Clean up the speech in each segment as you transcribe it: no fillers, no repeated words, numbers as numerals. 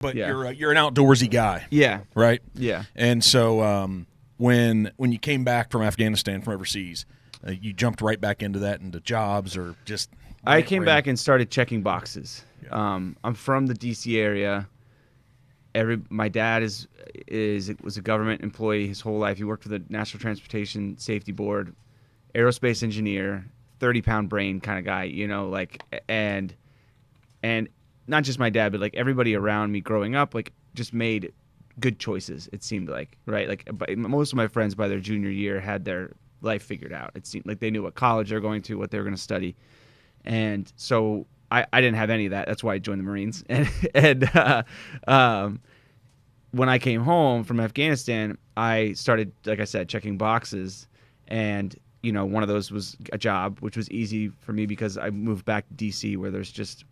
but Yeah. you're an outdoorsy guy. Yeah. Right? Yeah. And so when you came back from Afghanistan, from overseas, you jumped right back into jobs or just I came back and started checking boxes. Yeah. I'm from the D.C. area. My dad was a government employee his whole life. He worked for the National Transportation Safety Board, aerospace engineer, 30-pound brain kind of guy, and not just my dad, but like everybody around me growing up, like just made good choices. It seemed like, right? Like most of my friends by their junior year had their life figured out. It seemed like they knew what college they're going to, what they were going to study, and so I didn't have any of that. That's why I joined the Marines. And when I came home from Afghanistan, I started, like I said, checking boxes. And, one of those was a job, which was easy for me because I moved back to D.C. where there's just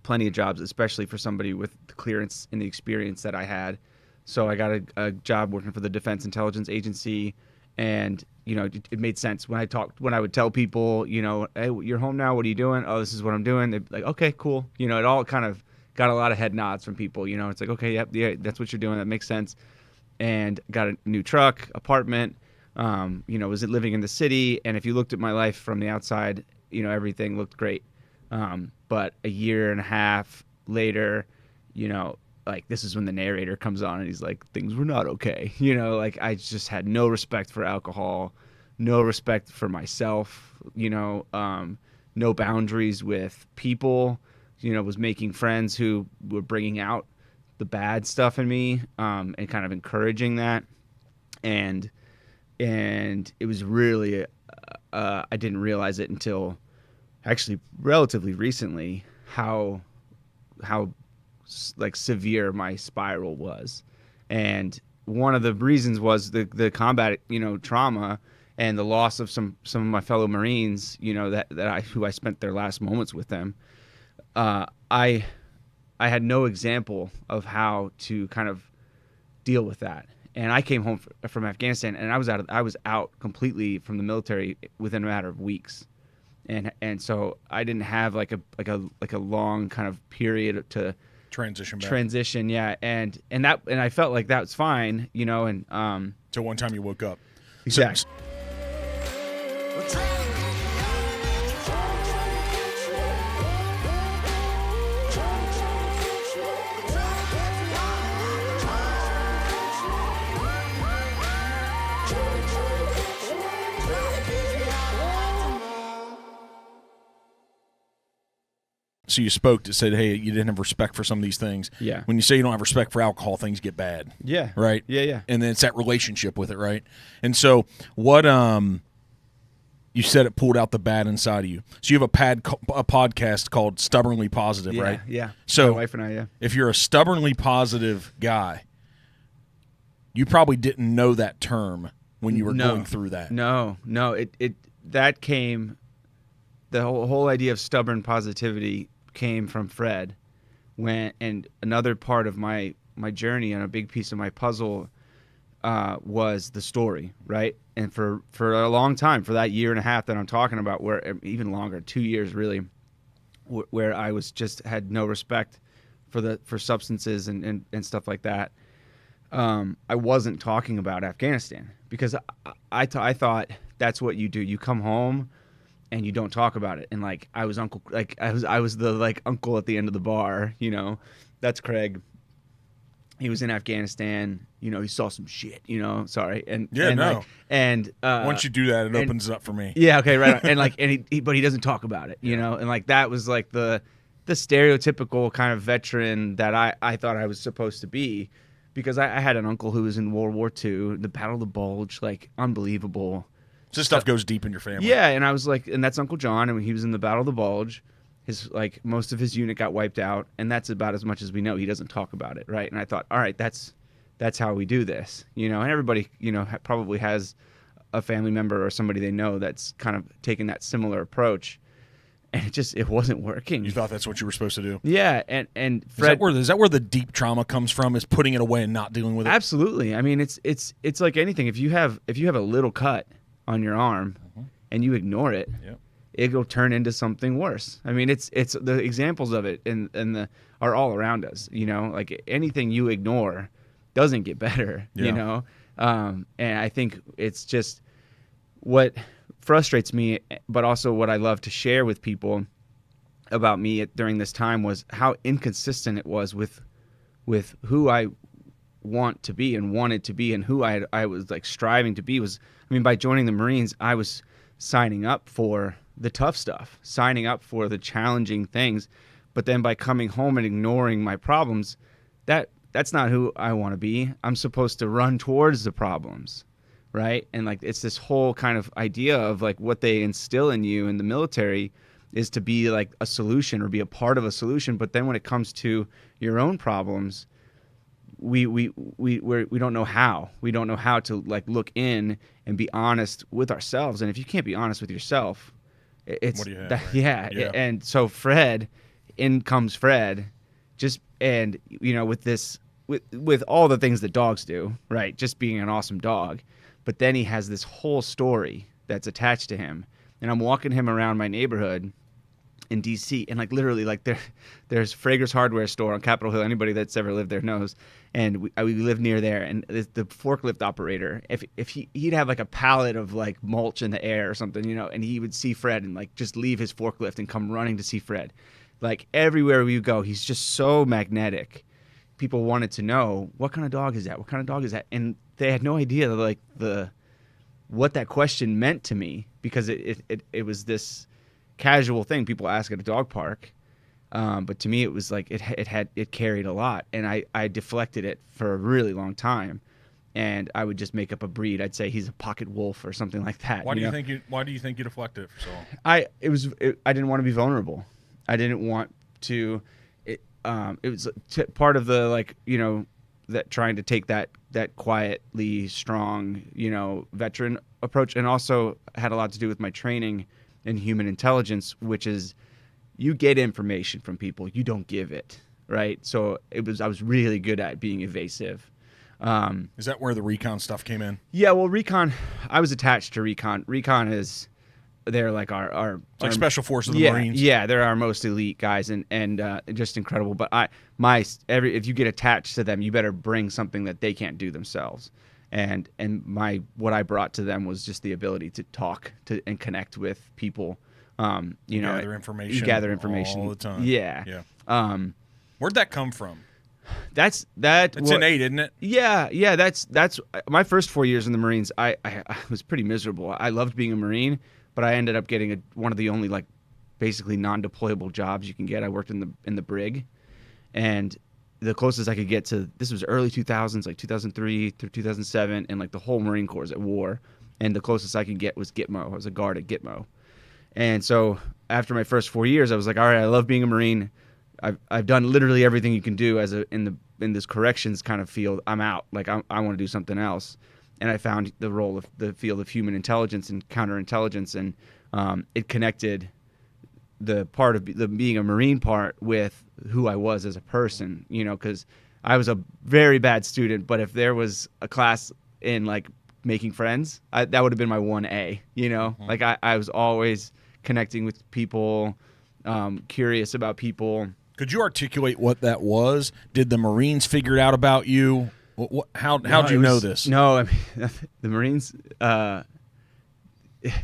plenty of jobs, especially for somebody with the clearance and the experience that I had. So I got a job working for the Defense Intelligence Agency. And, it made sense when I would tell people, hey, you're home now. What are you doing? Oh, this is what I'm doing. They'd be like, okay, cool. It all kind of got a lot of head nods from people. It's like, okay, yeah, that's what you're doing. That makes sense. And got a new truck, apartment, was living in the city. And if you looked at my life from the outside, everything looked great. But a year and a half later, like this is when the narrator comes on and he's like, things were not okay. Like I just had no respect for alcohol, no respect for myself, no boundaries with people, was making friends who were bringing out the bad stuff in me, and kind of encouraging that. And it was really, I didn't realize it until actually relatively recently how like severe my spiral was. And one of the reasons was the combat, trauma and the loss of some of my fellow Marines, who I spent their last moments with them. I had no example of how to kind of deal with that. And I came home from Afghanistan and I was out completely from the military within a matter of weeks. And so I didn't have like a long kind of period to transition, yeah, and I felt like that was fine, and till one time you woke up. Exactly. So you spoke to said, hey, you didn't have respect for some of these things. Yeah. When you say you don't have respect for alcohol, things get bad. Yeah. Right? Yeah. And then it's that relationship with it, right? And so what you said it pulled out the bad inside of you. So you have a podcast called Stubbornly Positive, right? Yeah. So my wife and I, yeah. If you're a stubbornly positive guy, you probably didn't know that term when you were going through that. No. That came, the whole idea of stubborn positivity came from Fred, and another part of my journey and a big piece of my puzzle was the story, right? And for a long time, for that year and a half that I'm talking about, where even longer, 2 years really, where I was just had no respect for substances and stuff like that. I wasn't talking about Afghanistan because I thought that's what you do. You come home and you don't talk about it. And like I was I was the like uncle at the end of the bar, That's Craig. He was in Afghanistan, he saw some shit, sorry. And once you do that, it opens it up for me. Yeah, okay, right. And but he doesn't talk about it, and like that was like the stereotypical kind of veteran that I thought I was supposed to be, because I had an uncle who was in World War II, the Battle of the Bulge, like unbelievable. So this stuff goes deep in your family. Yeah, and I was like, and that's Uncle John, and he was in the Battle of the Bulge. Most of his unit got wiped out, and that's about as much as we know. He doesn't talk about it, right? And I thought, all right, that's how we do this, and everybody, probably has a family member or somebody they know that's kind of taking that similar approach, and it wasn't working. You thought that's what you were supposed to do? Yeah, and Fred, is that where the deep trauma comes from? Is putting it away and not dealing with it? Absolutely. I mean, it's like anything. If you have a little cut on your arm and you ignore it, yep. it'll turn into something worse. I mean, it's the examples of it are all around us. Like anything you ignore doesn't get better. Yeah. And I think it's just what frustrates me, but also what I love to share with people about me during this time was how inconsistent it was with who I want to be and wanted to be, and who I was like striving to be. By joining the Marines, I was signing up for the tough stuff, signing up for the challenging things, but then by coming home and ignoring my problems, that's not who I want to be. I'm supposed to run towards the problems, right? And like it's this whole kind of idea of like what they instill in you in the military is to be like a solution or be a part of a solution, but then when it comes to your own problems, we don't know how. We don't know how to like look in and be honest with ourselves. And if you can't be honest with yourself, it's what do you have, that, right? yeah. And so in comes Fred, with all the things that dogs do, right? Just being an awesome dog, but then he has this whole story that's attached to him. And I'm walking him around my neighborhood in DC, and like literally like there's Frager's hardware store on Capitol Hill. Anybody that's ever lived there knows. And we live near there, and the forklift operator, if he'd have like a pallet of like mulch in the air or something, and he would see Fred and like just leave his forklift and come running to see Fred. Like everywhere we go, he's just so magnetic. People wanted to know, what kind of dog is that? What kind of dog is that? And they had no idea like what that question meant to me, because it was this casual thing people ask at a dog park. But to me, it was like it carried a lot, and I deflected it for a really long time, and I would just make up a breed. I'd say he's a pocket wolf or something like that. Why do you think you deflected it for so long? I didn't want to be vulnerable. I didn't want to. It was part of the that trying to take that quietly strong veteran approach, and also had a lot to do with my training in human intelligence, which is, you get information from people, you don't give it, right? So I was really good at being evasive. Is that where the recon stuff came in? Yeah, well, recon, I was attached to recon. Recon is, they're like our it's like special forces of the Marines. Yeah, they're our most elite guys, and just incredible. But if you get attached to them, you better bring something that they can't do themselves. And what I brought to them was just the ability to talk and connect with people. Gather information all the time. Yeah. Where'd that come from? It's innate, isn't it? Yeah. That's my first 4 years in the Marines. I was pretty miserable. I loved being a Marine, but I ended up getting one of the only like basically non-deployable jobs you can get. I worked in the brig, and the closest I could get to, this was early 2000s, like 2003 through 2007, and like the whole Marine Corps was at war, and the closest I could get was Gitmo. I was a guard at Gitmo. And so after my first 4 years, I was like, all right, I love being a Marine. I've done literally everything you can do in this corrections kind of field. I'm out. Like I want to do something else. And I found the field of human intelligence and counterintelligence, and it connected the part of the being a Marine part with who I was as a person, because I was a very bad student, but if there was a class in like making friends, that would have been my 1A, Mm-hmm. Like I was always connecting with people, curious about people. Could you articulate what that was? Did the Marines figure it out about you? How'd you know this? No, I mean, the Marines, the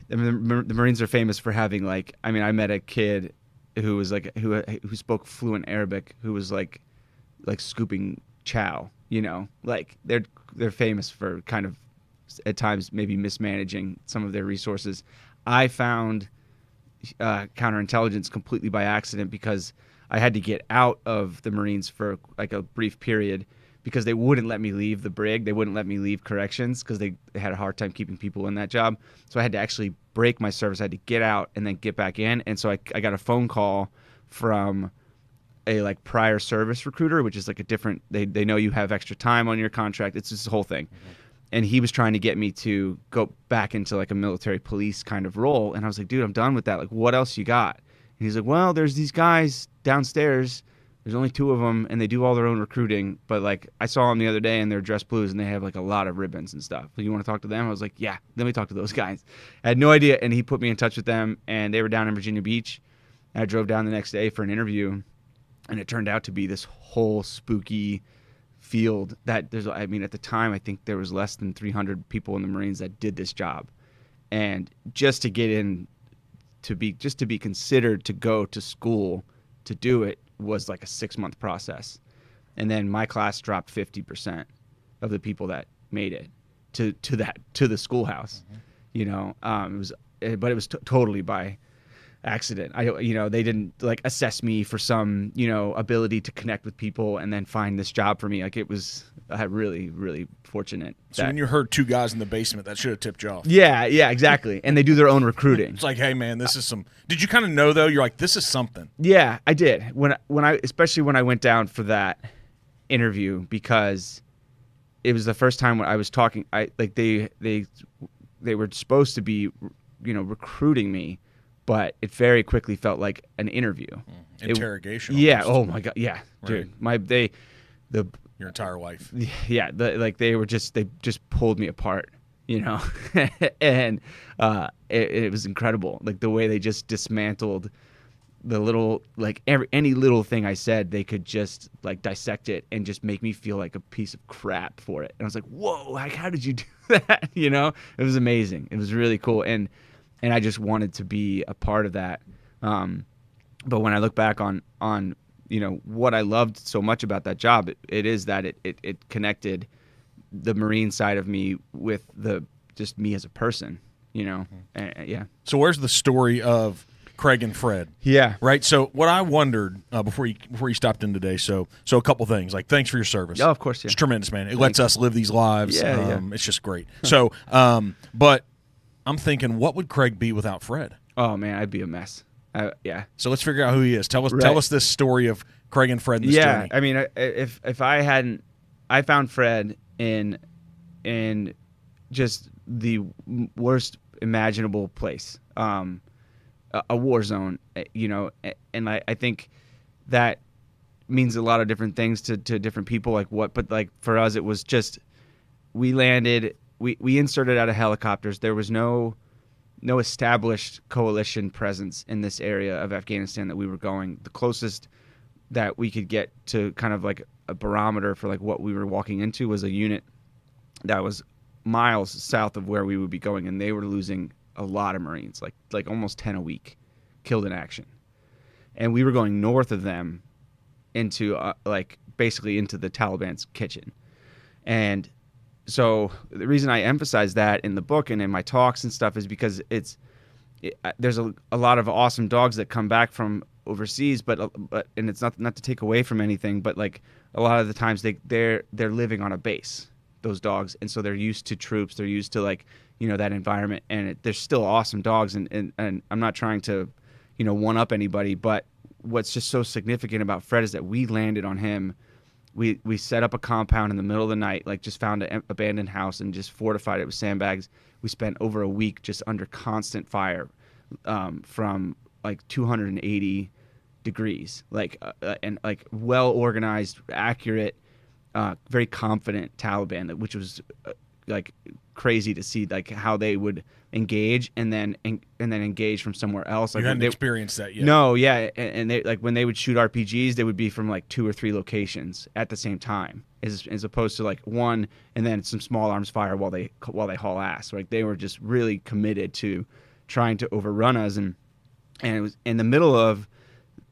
Marines are famous for having I met a kid who was like, who spoke fluent Arabic, who was like scooping chow, like they're famous for kind of at times maybe mismanaging some of their resources. I found counterintelligence completely by accident, because I had to get out of the Marines for like a brief period, because they wouldn't let me leave the brig. They wouldn't let me leave corrections, because they had a hard time keeping people in that job. So I had to actually break my service. I had to get out and then get back in. And so I got a phone call from a like prior service recruiter, which is like a different, they know you have extra time on your contract. It's just the whole thing. Mm-hmm. And he was trying to get me to go back into like a military police kind of role. And I was like, dude, I'm done with that. Like, what else you got? And he's like, well, there's these guys downstairs. There's only 2 of them, and they do all their own recruiting. But like, I saw them the other day, and they're dressed blues, and they have like a lot of ribbons and stuff. You want to talk to them? I was like, yeah, let me talk to those guys. I had no idea, and he put me in touch with them, and they were down in Virginia Beach. And I drove down the next day for an interview, and it turned out to be this whole spooky field that there's. I mean, at the time, I think there was less than 300 people in the Marines that did this job, and just to get in, to be considered to go to school to do it was like a 6-month process. And then my class dropped 50% of the people that made it to the schoolhouse. It was totally by accident. They didn't like assess me for some, ability to connect with people and then find this job for me. Like, it was really, really fortunate. So when you heard 2 guys in the basement, that should have tipped you off. Yeah, exactly. And they do their own recruiting. It's like, hey man, this is some. Did you kind of know though? You're like, this is something. Yeah, I did. Especially when I went down for that interview, because it was the first time when I was talking. They were supposed to be, recruiting me, but it very quickly felt like an interview. Interrogation. Yeah. Almost. Oh my God. Yeah, dude. Right. Your entire life. Yeah. They just pulled me apart, and it was incredible. Like, the way they just dismantled the little, like, any little thing I said, they could just like dissect it and just make me feel like a piece of crap for it. And I was like, whoa, like, how did you do that? It was amazing. It was really cool. And I just wanted to be a part of that. But when I look back on what I loved so much about that job, it is that it connected the Marine side of me with just me as a person, yeah. So where's the story of Craig and Fred? Yeah. Right. So what I wondered before you stopped in today, so a couple things, like, thanks for your service. Oh, of course. Yeah. It's tremendous, man. It lets us live these lives. Yeah. It's just great. So, but I'm thinking, what would Craig be without Fred? Oh man, I'd be a mess. Yeah. So let's figure out who he is. Tell us this story of Craig and Fred in this journey. I mean, if I hadn't, I found Fred in just the worst imaginable place, a war zone, and I think that means a lot of different things to different people. But like for us, it was just, we landed, we inserted out of helicopters. There was no established coalition presence in this area of Afghanistan that we were going. The closest that we could get to kind of like a barometer for like what we were walking into was a unit that was miles south of where we would be going, and they were losing a lot of Marines, like almost 10 a week killed in action. And we were going north of them into basically into the Taliban's kitchen. And so the reason I emphasize that in the book and in my talks and stuff is because there's a lot of awesome dogs that come back from overseas, but and it's not to take away from anything, but like a lot of the times they're living on a base, those dogs, and so they're used to troops, they're used to like that environment, and they're still awesome dogs, and I'm not trying to one up anybody, but what's just so significant about Fred is that we landed on him. We set up a compound in the middle of the night, like just found an abandoned house and just fortified it with sandbags. We spent over a week just under constant fire from like 280 degrees, and like well organized, accurate, very confident Taliban, which was like crazy to see, like how they would engage and then engage from somewhere else. Like, you hadn't experienced that yet. No, yeah, and they, like when they would shoot RPGs, they would be from like 2 or 3 locations at the same time, as opposed to like one and then some small arms fire while they haul ass. Like they were just really committed to trying to overrun us, and it was in the middle of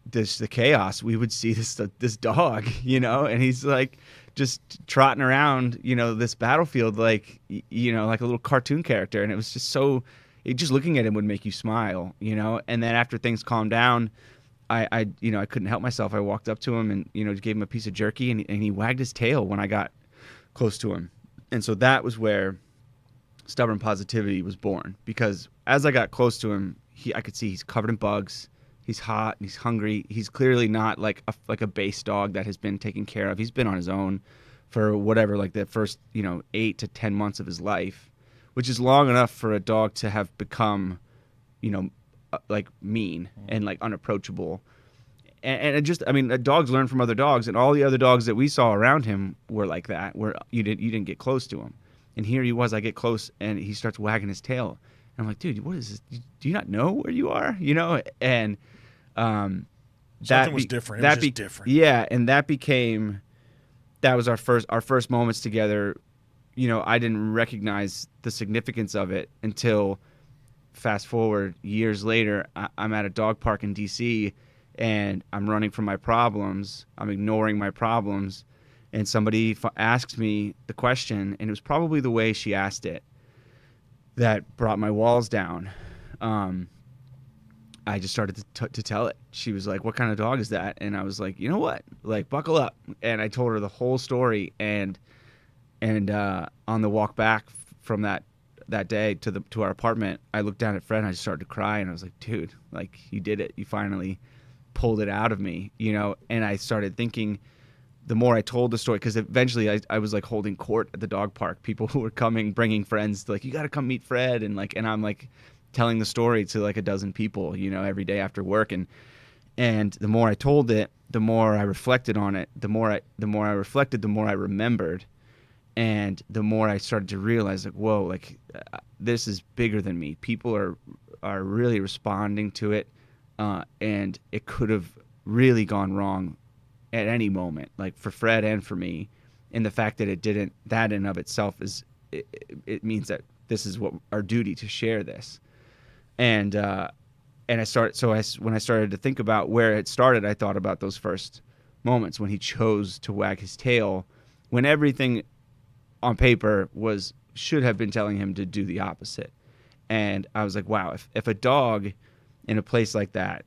the chaos. We would see this dog, and he's like just trotting around, this battlefield like like a little cartoon character, and it was just so. Just looking at him would make you smile, And then after things calmed down, I couldn't help myself. I walked up to him and gave him a piece of jerky, and he wagged his tail when I got close to him, and so that was where Stubborn Positivity was born. Because as I got close to him, I could see he's covered in bugs. He's hot and he's hungry. He's clearly not like a base dog that has been taken care of. He's been on his own for whatever, like the first 8 to 10 months of his life, which is long enough for a dog to have become, like mean and like unapproachable. and it just, I mean, dogs learn from other dogs, and all the other dogs that we saw around him were like that, where you didn't get close to him. And here he was, I get close, and he starts wagging his tail. And I'm like, dude, what is this? Do you not know where you are? You know? And something was different. It was just different. Yeah, and that was our first moments together. You know, I didn't recognize the significance of it until fast forward years later. I'm at a dog park in D.C., and I'm running from my problems. I'm ignoring my problems. And somebody asks me the question, and it was probably the way she asked it that brought my walls down. I just started to tell it. She was like, "What kind of dog is that?" And I was like, "You know what? Like, buckle up." And I told her the whole story. And on the walk back from that day to our apartment, I looked down at Fred and I just started to cry. And I was like, "Dude, like, you did it. You finally pulled it out of me, you know." And I started thinking, the more I told the story, because eventually I was like holding court at the dog park. People who were coming, bringing friends, like, "You got to come meet Fred," and I'm like telling the story to like a dozen people, you know, every day after work. And the more I told it, the more I reflected on it. The more I reflected, the more I remembered, and the more I started to realize, like, whoa, like, this is bigger than me. People are really responding to it, and it could have really gone wrong at any moment, like for Fred and for me. And the fact that it didn't, that in of itself it means that this is what our duty to share this. And when I started to think about where it started, I thought about those first moments when he chose to wag his tail, when everything on paper should have been telling him to do the opposite. And I was like, wow, if a dog in a place like that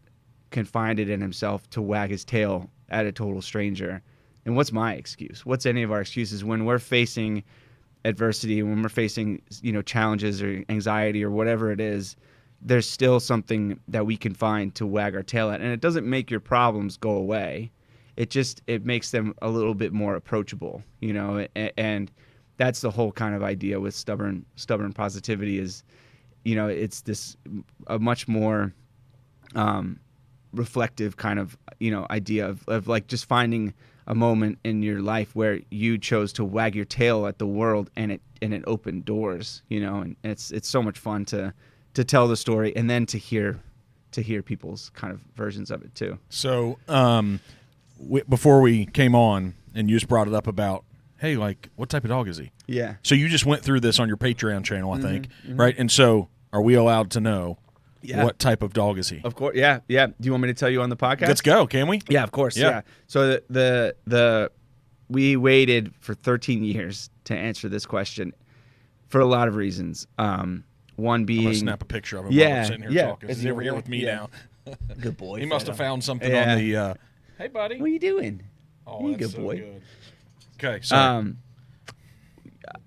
can find it in himself to wag his tail at a total stranger, and what's my excuse? What's any of our excuses when we're facing adversity, when we're facing, you know, challenges or anxiety or whatever it is? There's still something that we can find to wag our tail at, and it doesn't make your problems go away. It makes them a little bit more approachable, you know. And that's the whole kind of idea with stubborn positivity is, you know, it's a much more reflective kind of, you know, idea of like just finding a moment in your life where you chose to wag your tail at the world, and it opened doors, you know. And it's so much fun to tell the story, and then to hear people's kind of versions of it too. So before we came on, and you just brought it up about, hey, like, what type of dog is he? Yeah. So you just went through this on your Patreon channel, I think, right? And so are we allowed to know what type of dog is he? Of course, yeah. Do you want me to tell you on the podcast? Let's go, can we? Yeah, of course, yeah. So we waited for 13 years to answer this question for a lot of reasons. One being, I'm gonna snap a picture of him while we're sitting here talking. He's over here with me now. Good boy. He must have found something on the. Hey, buddy. What are you doing? Oh, you that's good boy. Good. Okay, so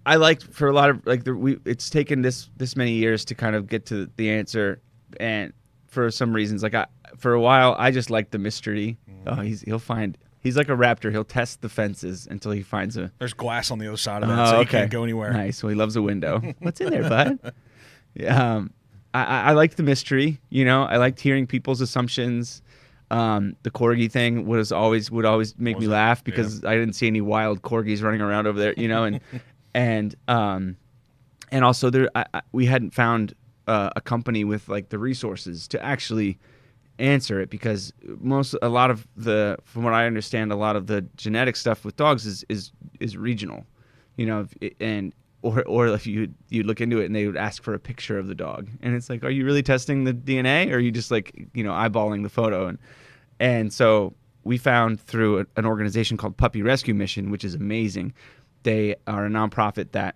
I liked for a lot of like it's taken this many years to kind of get to the answer, and for some reasons, like for a while I just liked the mystery. He's like a raptor. He'll test the fences until he finds there's glass on the other side of that, so he can't go anywhere. Nice. Well, he loves a window. What's in there, bud? Yeah. I liked the mystery. You know, I liked hearing people's assumptions. The corgi thing would always make me laugh because I didn't see any wild corgis running around over there, you know, and also we hadn't found a company with like the resources to actually answer it, because from what I understand, a lot of the genetic stuff with dogs is regional, you know, or if you look into it and they would ask for a picture of the dog, and it's like, are you really testing the DNA, or are you just like, you know, eyeballing the photo? And so we found through an organization called Puppy Rescue Mission, which is amazing. They are a nonprofit that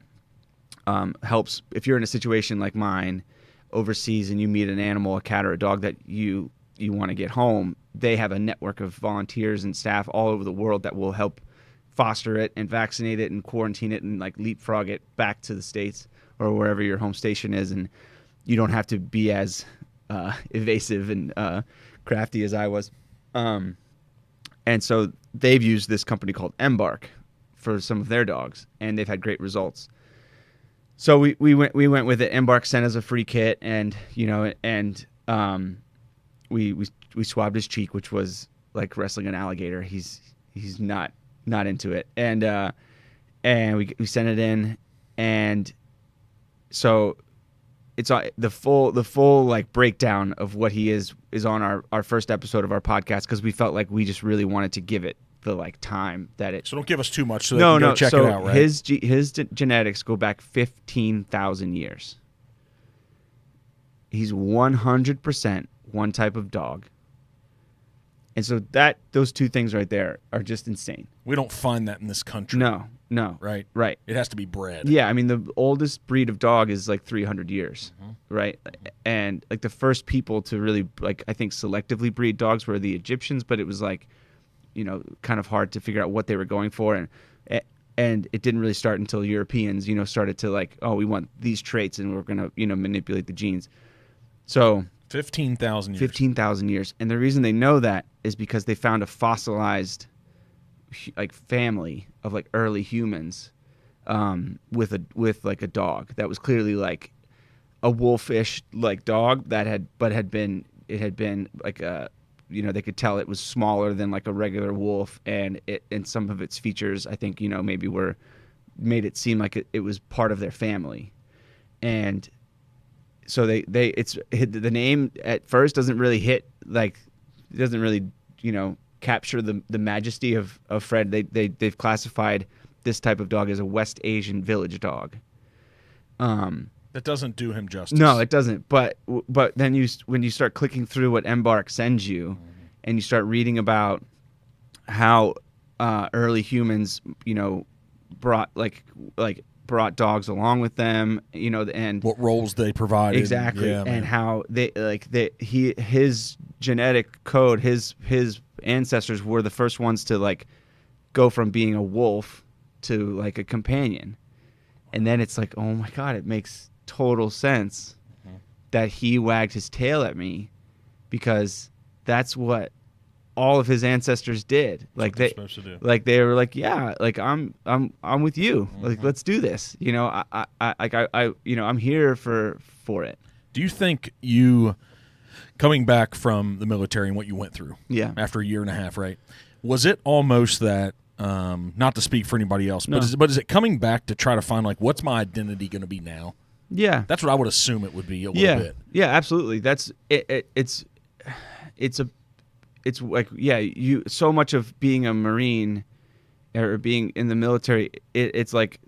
helps if you're in a situation like mine overseas and you meet an animal, a cat or a dog that you want to get home. They have a network of volunteers and staff all over the world that will help foster it and vaccinate it and quarantine it and like leapfrog it back to the States or wherever your home station is. And you don't have to be as evasive and crafty as I was. And so they've used this company called Embark for some of their dogs, and they've had great results. So we went with it. Embark sent us a free kit, and you know, and we swabbed his cheek, which was like wrestling an alligator. He's not into it. And we sent it in, and so it's the full like breakdown of what he is on our first episode of our podcast, because we felt like we just really wanted to give it the like time that it. So don't give us too much. So they can go check it out. Right. His genetics go back 15,000 years. He's 100% one type of dog. And so those two things right there are just insane. We don't find that in this country. No. Right? Right. It has to be bred. Yeah, I mean, the oldest breed of dog is like 300 years, right? And like the first people to really, like, I think selectively breed dogs were the Egyptians, but it was like, you know, kind of hard to figure out what they were going for. And it didn't really start until Europeans, you know, started to like, oh, we want these traits and we're going to, you know, manipulate the genes. So 15,000 years. 15,000 years. And the reason they know that is because they found a fossilized like family of like early humans with like a dog that was clearly like a wolfish like dog that had been like a, you know, they could tell it was smaller than like a regular wolf, and some of its features, I think, you know, maybe made it seem like it was part of their family. And so the name at first doesn't really hit, like, it doesn't really, you know, capture the majesty of Fred. They've classified this type of dog as a West Asian village dog. That doesn't do him justice. No, it doesn't. But then when you start clicking through what Embark sends you, and you start reading about how early humans, you know, brought dogs along with them, you know, and what roles they provided. Exactly. Yeah, and how his genetic code, his ancestors were the first ones to like go from being a wolf to like a companion. And then it's like, oh my God, it makes total sense that he wagged his tail at me, because that's what all of his ancestors did. Like they were like, yeah, like I'm with you. Like, let's do this. You know, I you know, I'm here for it. Do you think you, coming back from the military and what you went through, after a year and a half, right? Was it almost that, not to speak for anybody else, but is it coming back to try to find like, what's my identity going to be now? Yeah, that's what I would assume it would be a little bit. Yeah, absolutely. That's it. It's like, yeah, you, so much of being a Marine or being in the military, it's like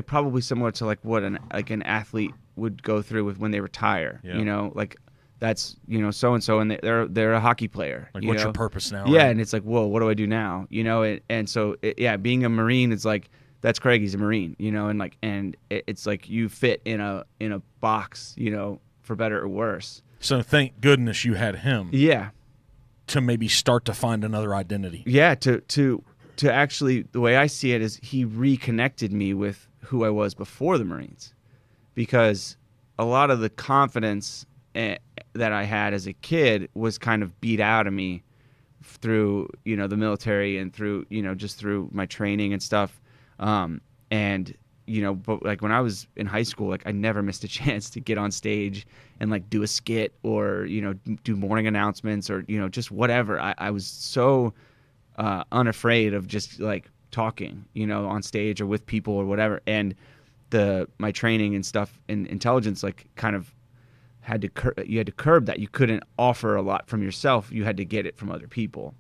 probably similar to like what an athlete would go through with when they retire. You know, like, that's, you know, so and so, and they're a hockey player. Like, what's your purpose now? Yeah, right? And it's like, whoa, what do I do now? You know, and so being a Marine is like, that's Craig. He's a Marine. You know, and it's like you fit in a box. You know, for better or worse. So thank goodness you had him. Yeah. To maybe start to find another identity. Yeah. To actually, the way I see it is, he reconnected me with who I was before the Marines, because a lot of the confidence that I had as a kid was kind of beat out of me through, you know, the military and through, you know, just through my training and stuff. And, you know, but like when I was in high school, like I never missed a chance to get on stage and like do a skit or, you know, do morning announcements or, you know, just whatever. I was so unafraid of just like talking, you know, on stage or with people or whatever. And my training and stuff in intelligence, like, kind of you had to curb that. You couldn't offer a lot from yourself. You had to get it from other people.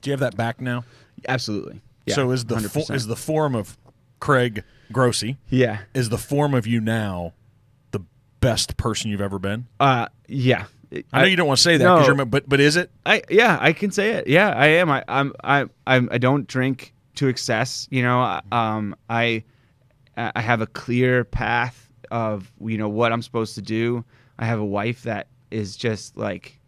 Do you have that back now? Absolutely. Yeah, so is the form of Craig Grossi? Yeah. Is the form of you now the best person you've ever been? Yeah. I know you don't want to say that, no, but is it? I can say it. Yeah, I am. I don't drink to excess. You know, I have a clear path of, you know, what I'm supposed to do. I have a wife that is just like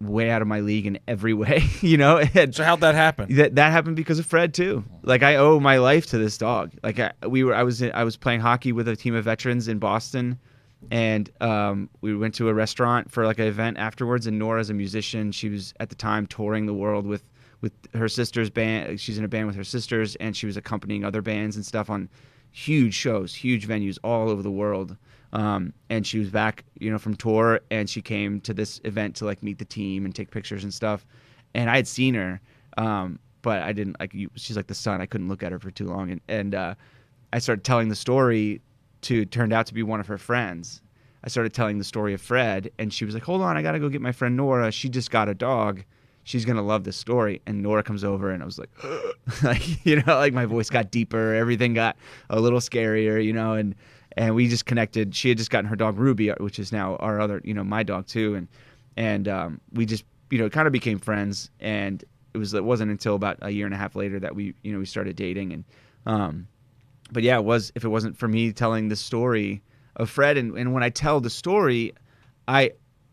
way out of my league in every way, you know. And so how'd that happen? That happened because of Fred too. Like, I owe my life to this dog. Like, I was playing hockey with a team of veterans in Boston, and we went to a restaurant for like an event afterwards. And Nora's a musician. She was at the time touring the world with her sister's band. She's in a band with her sisters, and she was accompanying other bands and stuff on huge shows, huge venues all over the world. And she was back, you know, from tour, and she came to this event to like meet the team and take pictures and stuff. I had seen her, but I didn't like. She's like the sun. I couldn't look at her for too long, and I started telling the story turned out to be one of her friends. I started telling the story of Fred, and she was like, "Hold on, I gotta go get my friend Nora. She just got a dog. She's gonna love this story." And Nora comes over, and I was like, like, you know, like my voice got deeper, everything got a little scarier, you know, and we just connected. She had just gotten her dog Ruby, which is now our other, you know, my dog too, and we just, you know, kind of became friends. And it wasn't until about a year and a half later that we started dating. And but yeah, if it wasn't for me telling the story of Fred, and when I tell the story,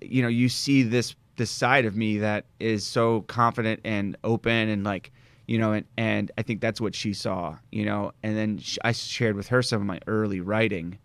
you see this side of me that is so confident and open, and like, you know, and I think that's what she saw, you know. And then I shared with her some of my early writing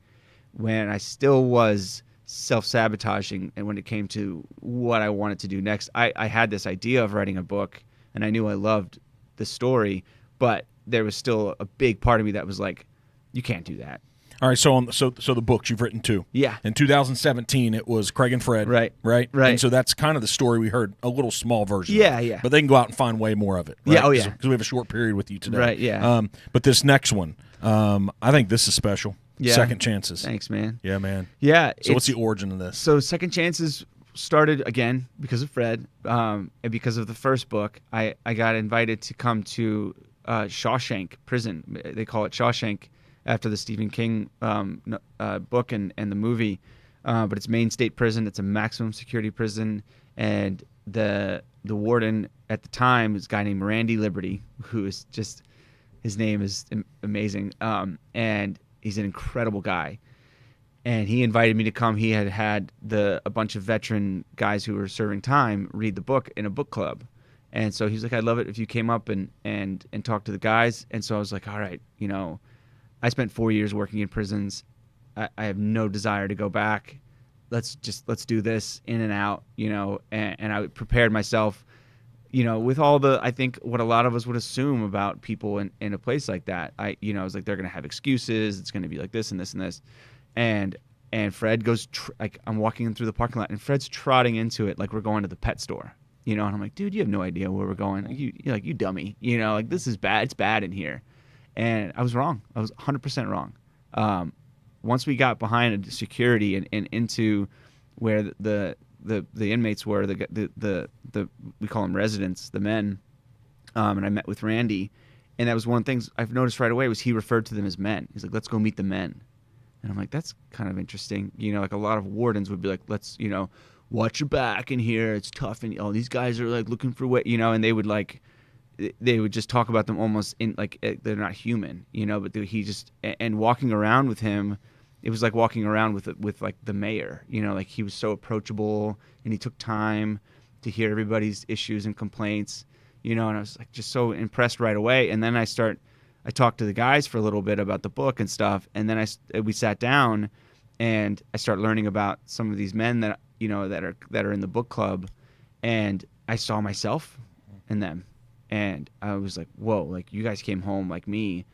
when I still was self-sabotaging, and when it came to what I wanted to do next. I had this idea of writing a book, and I knew I loved the story, but there was still a big part of me that was like, you can't do that. All right, so the books you've written two. Yeah. In 2017, it was Craig and Fred. Right. And so that's kind of the story we heard, a little small version. Yeah, of it. yeah. But they can go out and find way more of it. Right? Yeah, oh yeah. Because we have a short period with you today. Right, yeah. But this next one, I think this is special. Yeah. Second Chances. Thanks, man. Yeah, man. Yeah. So what's the origin of this? So Second Chances started again because of Fred, and because of the first book. I got invited to come to Shawshank Prison. They call it Shawshank after the Stephen King book and the movie, but it's Maine State Prison. It's a maximum security prison, and the warden at the time is a guy named Randy Liberty, who is just, his name is amazing, and he's an incredible guy. And he invited me to come. He had a bunch of veteran guys who were serving time read the book in a book club. And so he's like, I'd love it if you came up and talked to the guys. And so I was like, all right, you know, I spent 4 years working in prisons. I have no desire to go back. Let's do this in and out, you know. And I prepared myself, you know, with all I think what a lot of us would assume about people in a place like that. I was like, they're going to have excuses. It's going to be like this and this and this. And Fred goes, like, I'm walking in through the parking lot, and Fred's trotting into it like we're going to the pet store, you know. And I'm like, dude, you have no idea where we're going. Like, you dummy, you know, like, this is bad. It's bad in here. And I was wrong. I was 100% wrong. Once we got behind security and into where the inmates were, the we call them residents, the men, and I met with Randy, and that was one of the things I've noticed right away was he referred to them as men. He's like, let's go meet the men. And I'm like, that's kind of interesting. You know, like a lot of wardens would be like, let's, you know, watch your back in here. It's tough. And, oh, these guys are like looking for what, you know, and they would just talk about them almost in like they're not human, you know, but he just, and walking around with him, it was like walking around with like the mayor, you know, like he was so approachable and he took time to hear everybody's issues and complaints, you know, and I was like just so impressed right away. And then I talked to the guys for a little bit about the book and stuff, and then we sat down, and I start learning about some of these men that, you know, that are in the book club, and I saw myself in them, and I was like, whoa, like, you guys came home like me,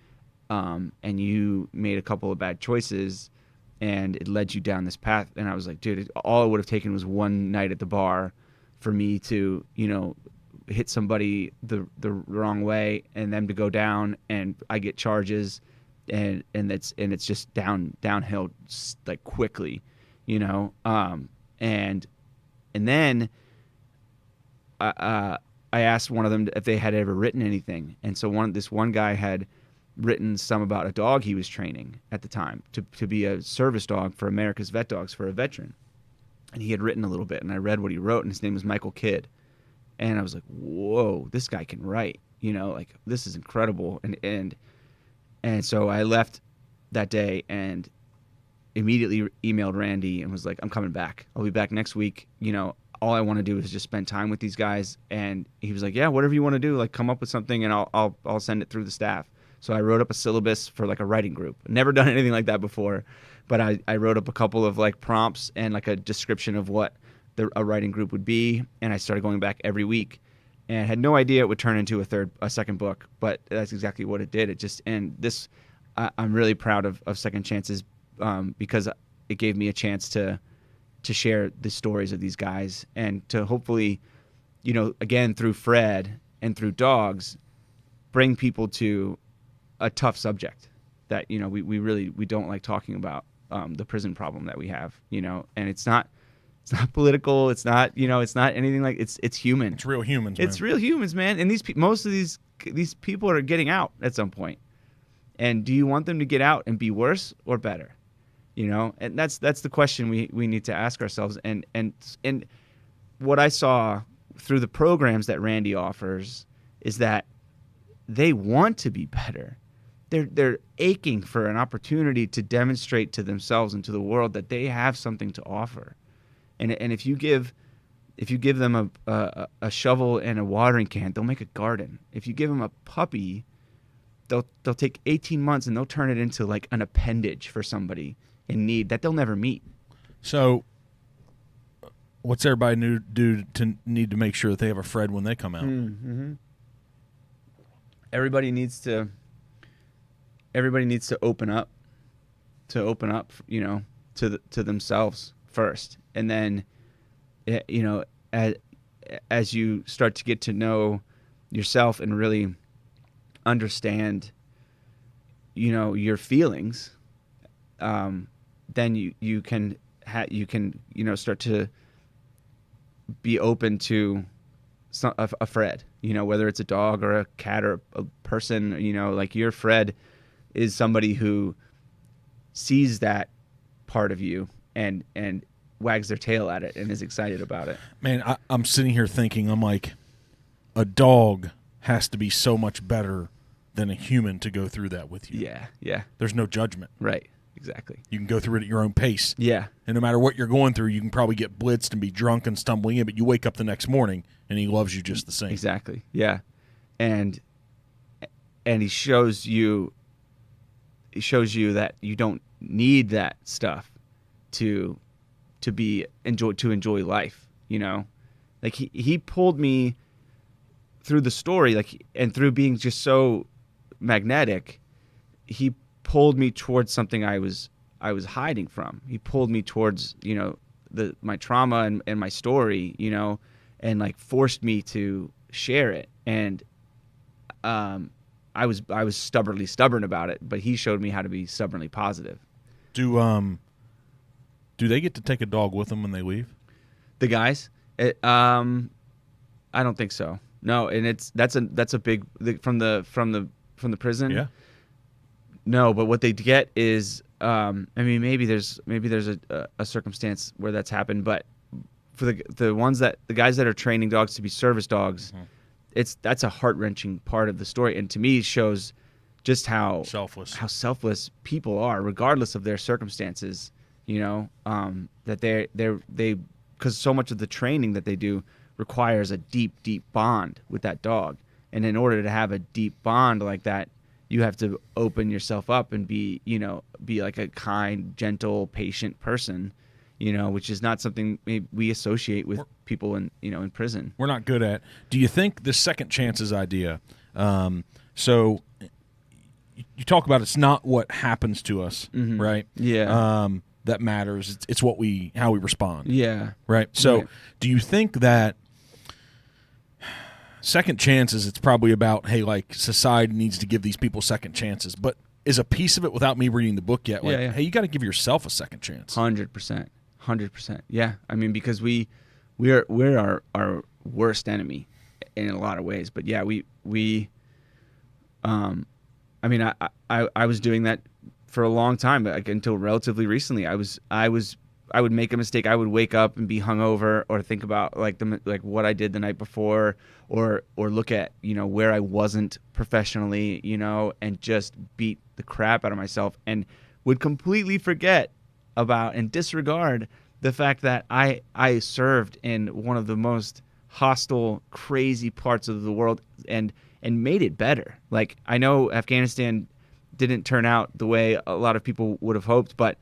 and you made a couple of bad choices, and it led you down this path. And I was like, dude, all it would have taken was one night at the bar for me to, you know, hit somebody the wrong way and them to go down, and I get charges, and it's just downhill like quickly, you know. And then I asked one of them if they had ever written anything, and so this one guy had written some about a dog he was training at the time to be a service dog for America's Vet Dogs for a veteran, and he had written a little bit, and I read what he wrote, and his name was Michael Kidd. And I was like, whoa, this guy can write, you know, like, this is incredible. And so I left that day and immediately emailed Randy and was like, I'm coming back. I'll be back next week. You know, all I want to do is just spend time with these guys. And he was like, yeah, whatever you want to do, like, come up with something and I'll send it through the staff. So I wrote up a syllabus for like a writing group. Never done anything like that before, but I wrote up a couple of like prompts and like a description of what a writing group would be, and I started going back every week, and had no idea it would turn into a second book, but that's exactly what it did. It just, and this, I'm really proud of Second Chances, because it gave me a chance to share the stories of these guys, and to hopefully again, through Fred and through dogs, bring people to a tough subject that, we don't like talking about, the prison problem that we have, and it's not political. It's not, it's not anything like it's human. It's real humans. It's real humans, man. And most of these people are getting out at some point. And do you want them to get out and be worse or better? And that's the question we need to ask ourselves. And what I saw through the programs that Randy offers is that they want to be better. They're aching for an opportunity to demonstrate to themselves and to the world that they have something to offer. And if you give them a shovel and a watering can, they'll make a garden. If you give them a puppy, they'll take 18 months and they'll turn it into like an appendage for somebody in need that they'll never meet. So, what's everybody need to make sure that they have a Fred when they come out? Mm-hmm. Everybody needs to open up, to themselves first. And then, as you start to get to know yourself and really understand, your feelings, then you can start to be open to a Fred, whether it's a dog or a cat or a person, like your Fred is somebody who sees that part of you and wags their tail at it and is excited about it. Man, I'm sitting here thinking, I'm like, a dog has to be so much better than a human to go through that with you. Yeah. There's no judgment. Right, exactly. You can go through it at your own pace. Yeah. And no matter what you're going through, you can probably get blitzed and be drunk and stumbling in, but you wake up the next morning and he loves you just the same. Exactly, yeah. And he shows you that you don't need that stuff to enjoy life, like he pulled me through the story, like, and through being just so magnetic, he pulled me towards something I was hiding from. He pulled me towards, my trauma and my story, and like forced me to share it. And I was stubborn about it, but he showed me how to be stubbornly positive. Do they get to take a dog with them when they leave? The guys? I don't think so. No, and that's a big from the prison. Yeah. No, but what they get is, maybe there's a circumstance where that's happened, but for the guys that are training dogs to be service dogs, mm-hmm. that's a heart-wrenching part of the story, and to me it shows just how selfless people are, regardless of their circumstances. That they because so much of the training that they do requires a deep bond with that dog, and in order to have a deep bond like that, you have to open yourself up and be like a kind, gentle, patient person, which is not something we associate with people in prison. We're not good at. Do you think the second chances idea? So you talk about it's not what happens to us, mm-hmm. right? Yeah. That matters. It's how we respond. Yeah. Right. So, right. Do you think that second chances? It's probably about, hey, like society needs to give these people second chances, but is a piece of it, without me reading the book yet, like, hey, you got to give yourself a second chance. 100%. Yeah. I mean, because we're our worst enemy in a lot of ways, but yeah, we I was doing that for a long time, like, until relatively recently. I would make a mistake. I would wake up and be hungover, or think about like what I did the night before, or look at where I wasn't professionally, and just beat the crap out of myself, and would completely forget about and disregard the fact that I served in one of the most hostile, crazy parts of the world, and made it better. Like, I know Afghanistan didn't turn out the way a lot of people would have hoped, but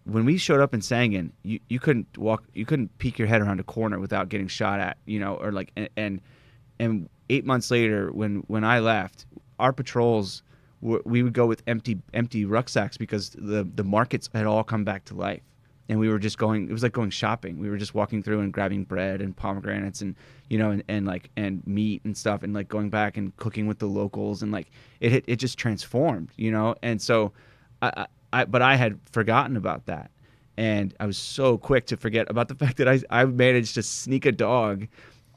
when we showed up in Sangin, you couldn't peek your head around a corner without getting shot at, or like, and 8 months later, when I left, our patrols we would go with empty rucksacks because the markets had all come back to life. and we were just going. It was like going shopping. We were just walking through and grabbing bread and pomegranates and and meat and stuff, and like going back and cooking with the locals, and like it just transformed, And so, but I had forgotten about that, and I was so quick to forget about the fact that I managed to sneak a dog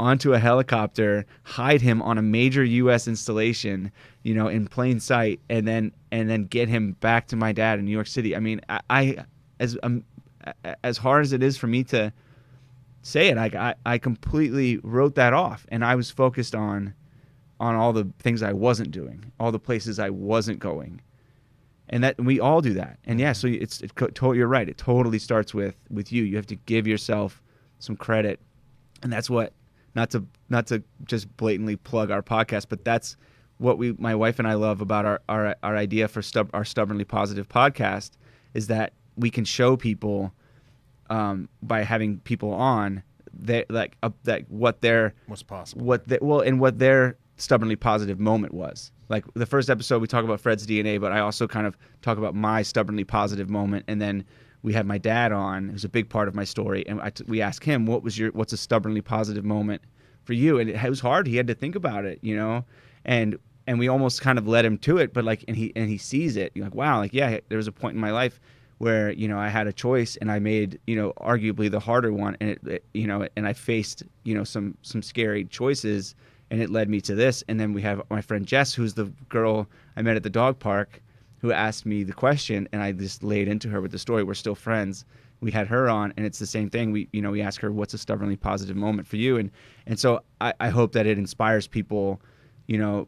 onto a helicopter, hide him on a major U.S. installation, in plain sight, and then get him back to my dad in New York City. I mean, as hard as it is for me to say it, I completely wrote that off, and I was focused on all the things I wasn't doing, all the places I wasn't going, and that we all do that. And yeah, so you're right. It totally starts with you. You have to give yourself some credit, and that's what. Not to just blatantly plug our podcast, but that's what my wife and I love about our idea for our Stubbornly Positive podcast, is that we can show people by having people on that what their what's possible, and what their stubbornly positive moment was. Like the first episode, we talk about Fred's DNA, but I also kind of talk about my stubbornly positive moment, and then we had my dad on, who's a big part of my story, and we asked him, what's a stubbornly positive moment for you? And it was hard. He had to think about it, and we almost kind of led him to it, but like, and he sees it. You're like, wow, like, yeah, there was a point in my life where, I had a choice, and I made, arguably the harder one, and and I faced, some scary choices, and it led me to this. And then we have my friend Jess, who's the girl I met at the dog park, who asked me the question, and I just laid into her with the story. We're still friends. We had her on, and it's the same thing. We ask her, what's a stubbornly positive moment for you? And so I hope that it inspires people, to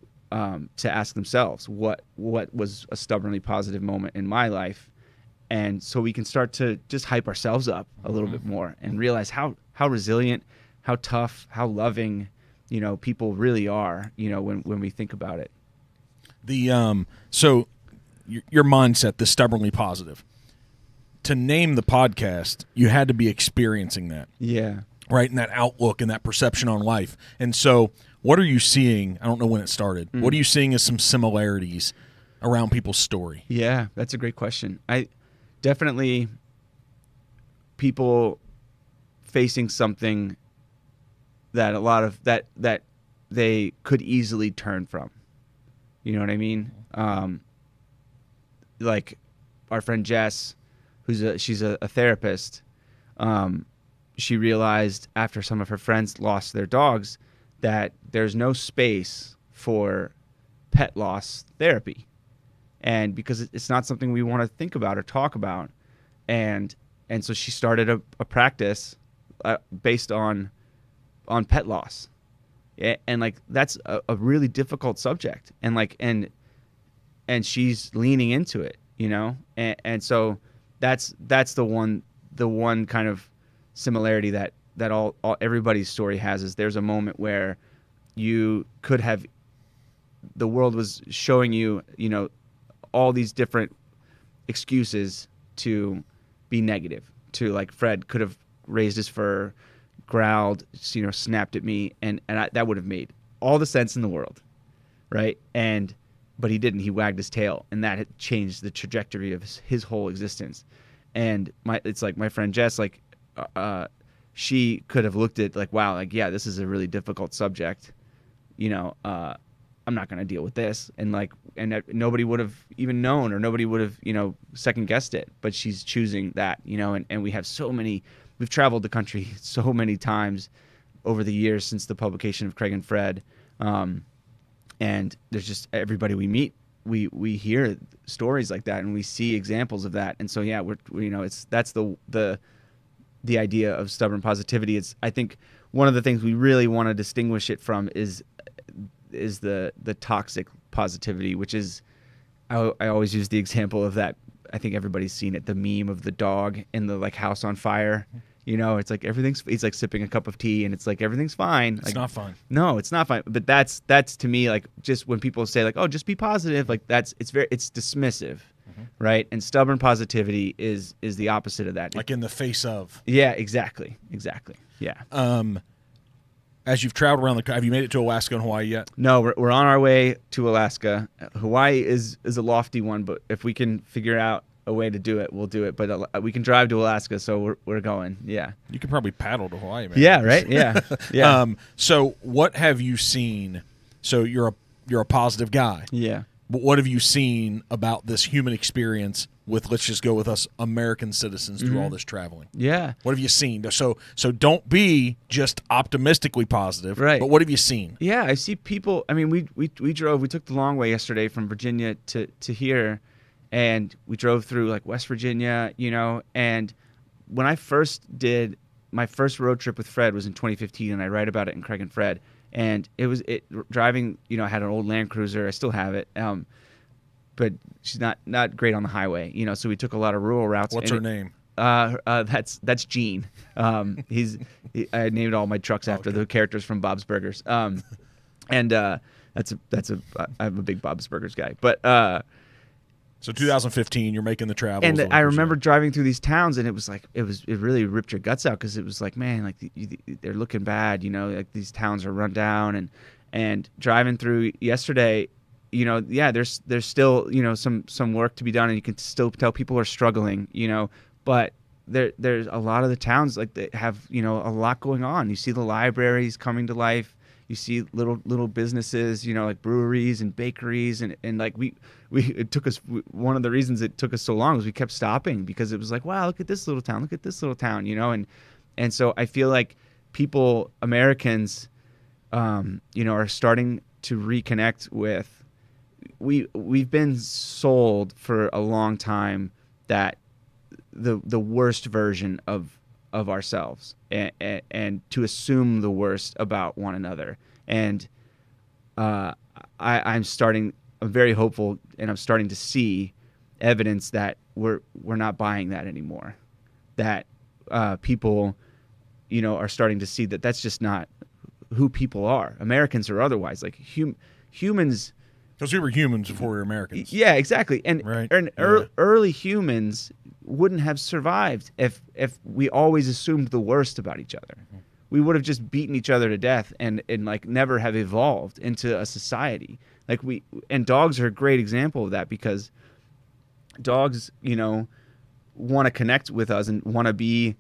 ask themselves, what was a stubbornly positive moment in my life? And so we can start to just hype ourselves up a little bit more and realize how resilient, how tough, how loving, people really are, when we think about it. So your mindset, the stubbornly positive. To name the podcast, you had to be experiencing that. Yeah. Right? And that outlook and that perception on life. And so what are you seeing? I don't know when it started. What are you seeing as some similarities around people's story? Yeah, that's a great question. I definitely people facing something that a lot of that they could easily turn from. You know what I mean? Like our friend Jess, she's a therapist. She realized after some of her friends lost their dogs that there's no space for pet loss therapy, and because it's not something we want to think about or talk about, and so she started a practice based on pet loss, and like that's a really difficult subject, and like and she's leaning into it, and so that's the one kind of similarity that all everybody's story has, is there's a moment where you could have, the world was showing you, all these different excuses to be negative, to like Fred could have raised his fur, growled, snapped at me, and that would have made all the sense in the world, right? But he didn't. He wagged his tail, and that had changed the trajectory of his whole existence. And it's like my friend Jess, like she could have looked at like, wow, like, yeah, this is a really difficult subject. I'm not going to deal with this. And nobody would have even known, or nobody would have, second guessed it. But she's choosing that, and we have we've traveled the country so many times over the years since the publication of Craig and Fred. And there's just everybody we meet, we hear stories like that, and we see examples of that. And so, yeah, that's the idea of stubborn positivity. It's, I think, one of the things we really want to distinguish it from is the toxic positivity, which is, I always use the example of that. I think everybody's seen it, the meme of the dog in the like house on fire. It's like he's like sipping a cup of tea, and it's like everything's fine. It's not fine. No, it's not fine. But that's to me, like, just when people say like, oh, just be positive, like it's dismissive. Right? And stubborn positivity is the opposite of that. Like in the face of. Yeah, exactly. Yeah. As you've traveled around have you made it to Alaska and Hawaii yet? No, we're on our way to Alaska. Hawaii is a lofty one, but if we can figure out a way to do it, we'll do it. But we can drive to Alaska, so we're going. Yeah. You can probably paddle to Hawaii, man. Yeah. Right. Yeah. Yeah. So what have you seen? So you're a positive guy. Yeah. But what have you seen about this human experience with, let's just go with us American citizens do all this traveling? Yeah. What have you seen? So don't be just optimistically positive. Right. But what have you seen? Yeah, I see people. I mean, we took the long way yesterday from Virginia to here, and we drove through like West Virginia, and when I first did my first road trip with Fred was in 2015, and I write about it in Craig and Fred. And driving, I had an old Land Cruiser. I still have it. But she's not great on the highway, so we took a lot of rural routes. What's her name? That's Gene. I named all my trucks after the characters from Bob's Burgers. And I I'm a big Bob's Burgers guy. But so 2015, you're making the travel. And I remember driving through these towns, and it really ripped your guts out, because it was like, man, like they're looking bad, like these towns are run down, and driving through yesterday, there's still some work to be done, and you can still tell people are struggling, but there's a lot of the towns like that have a lot going on. You see the libraries coming to life. You see little businesses, like breweries and bakeries, and like it took us, one of the reasons it took us so long was we kept stopping, because it was like, wow, look at this little town, and so I feel like Americans, are starting to reconnect with. We've been sold for a long time that the worst version of ourselves, and to assume the worst about one another. And I'm very hopeful, and I'm starting to see evidence that we're not buying that anymore. That people, are starting to see that that's just not who people are. Americans or otherwise, like humans. Because we were humans before we were Americans. Yeah, exactly. And, right. Early humans wouldn't have survived if we always assumed the worst about each other. Mm-hmm. We would have just beaten each other to death and like never have evolved into a society. And dogs are a great example of that, because dogs, want to connect with us and want to be,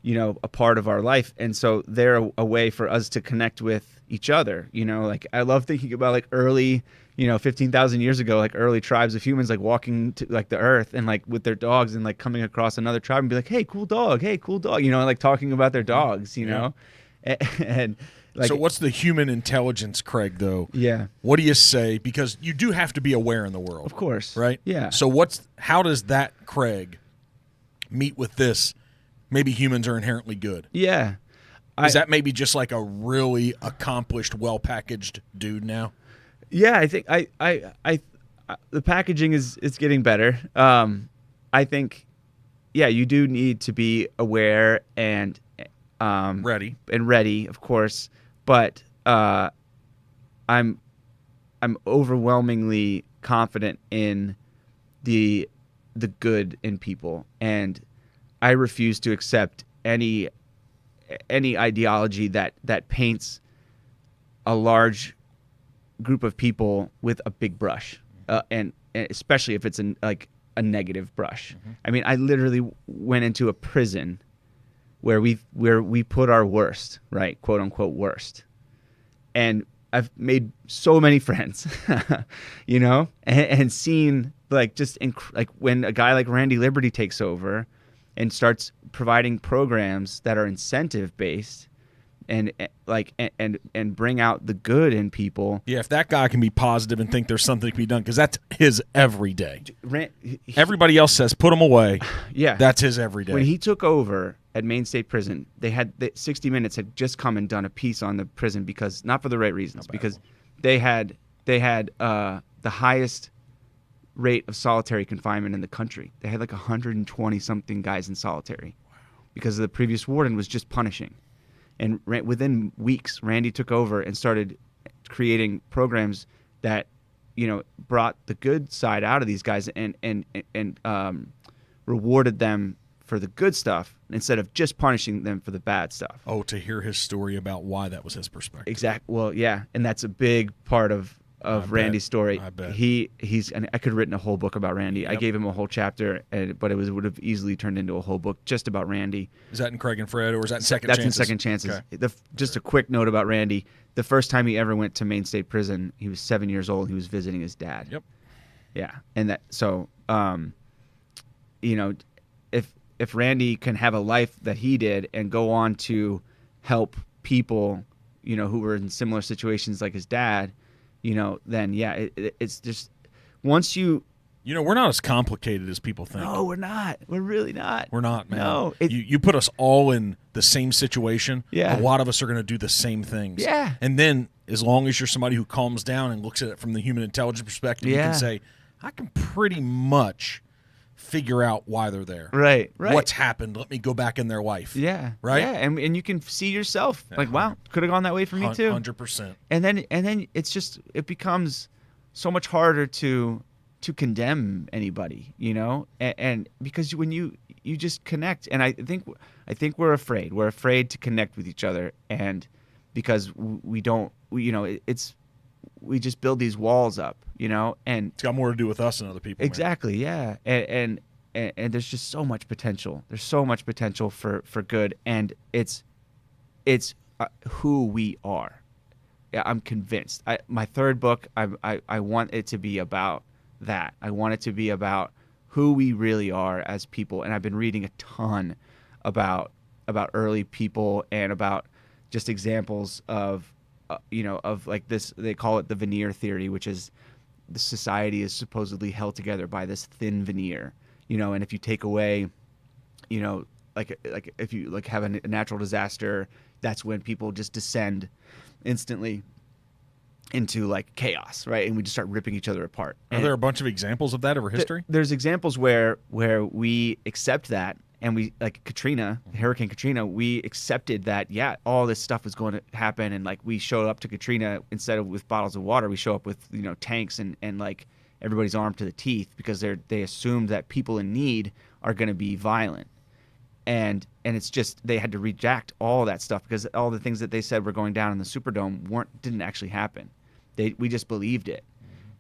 a part of our life. And so they're a way for us to connect with each other. Like I love thinking about like early, 15,000 years ago, like early tribes of humans, like walking to like the earth and like with their dogs, and like coming across another tribe and be like, hey, cool dog, like talking about their dogs, and like, so what's the human intelligence, Craig, though? Yeah. What do you say? Because you do have to be aware in the world. Of course. Right? Yeah. So how does that, Craig, meet with this? Maybe humans are inherently good. Yeah. Is that maybe just like a really accomplished, well-packaged dude now? Yeah, I think the packaging is getting better. I think, yeah, you do need to be aware and ready, of course. But I'm overwhelmingly confident in the good in people, and I refuse to accept any ideology that paints a large group of people with a big brush, and especially if it's a negative brush. Mm-hmm. I mean, I literally went into a prison where we put our worst, right, quote unquote worst, and I've made so many friends, and seen like just like when a guy like Randy Liberty takes over and starts providing programs that are incentive based and bring out the good in people. Yeah, if that guy can be positive and think there's something to be done, because that's his every day. Everybody else says put him away. Yeah, that's his every day. When he took over at Maine State Prison, 60 Minutes had just come and done a piece on the prison, because not for the right reasons, because they had the highest rate of solitary confinement in the country. They had like 120 something guys in solitary. Wow. Because the previous warden was just punishing. And within weeks, Randy took over and started creating programs that, brought the good side out of these guys and rewarded them for the good stuff instead of just punishing them for the bad stuff. Oh, to hear his story about why that was his perspective. Exactly. Well, yeah, and that's a big part of Randy's story. I bet. And I could have written a whole book about Randy. Yep. I gave him a whole chapter, but it would have easily turned into a whole book just about Randy. Is that in Craig and Fred, or is that in Second Chances? Chances? That's in Second Chances. Okay. Just a quick note about Randy. The first time he ever went to Maine State Prison, he was 7 years old. He was visiting his dad. Yep. Yeah, and if Randy can have a life that he did and go on to help people, who were in similar situations like his dad, then yeah, it's just once you. We're not as complicated as people think. No, we're not. We're really not. We're not, man. No. You put us all in the same situation. Yeah. A lot of us are going to do the same things. Yeah. And then as long as you're somebody who calms down and looks at it from the human intelligence perspective, you can say, I can pretty much figure out why they're there. Right. What's happened? Let me go back in their life. Yeah. Right? Yeah, and you can see yourself. Like, wow, could have gone that way for me too. 100%. And then it becomes so much harder to condemn anybody, and because when you just connect, and I think we're afraid to connect with each other, and because we just build these walls up, and it's got more to do with us than other people. Exactly. Man. Yeah. And there's just so much potential. There's so much potential for good, and it's who we are. Yeah, I'm convinced. My third book, I want it to be about that. I want it to be about who we really are as people, and I've been reading a ton about early people and about just examples of of like this. They call it the veneer theory, which is the society is supposedly held together by this thin veneer, and if you take away, like if you have a natural disaster, that's when people just descend instantly into like chaos, right? And we just start ripping each other apart. Are there a bunch of examples of that over history? There's examples where we accept that, and we, like Katrina, Hurricane Katrina, we accepted that, yeah, all this stuff was going to happen, and like we showed up to Katrina instead of with bottles of water, we show up with tanks and like everybody's armed to the teeth because they assumed that people in need are going to be violent. And it's just they had to reject all that stuff because all the things that they said were going down in the Superdome didn't actually happen. We just believed it,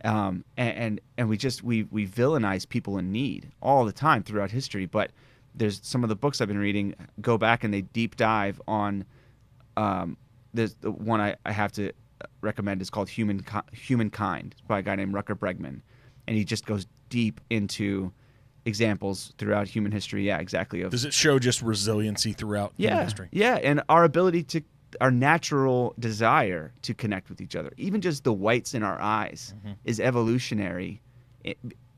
and we villainize people in need all the time throughout history. But there's some of the books I've been reading go back and they deep dive on. There's the one I have to recommend is called Humankind. It's by a guy named Rutger Bregman, and he just goes deep into examples throughout human history. Yeah, exactly. Does it show just resiliency throughout human history? Yeah, and our natural desire to connect with each other, even just the whites in our eyes, is evolutionary,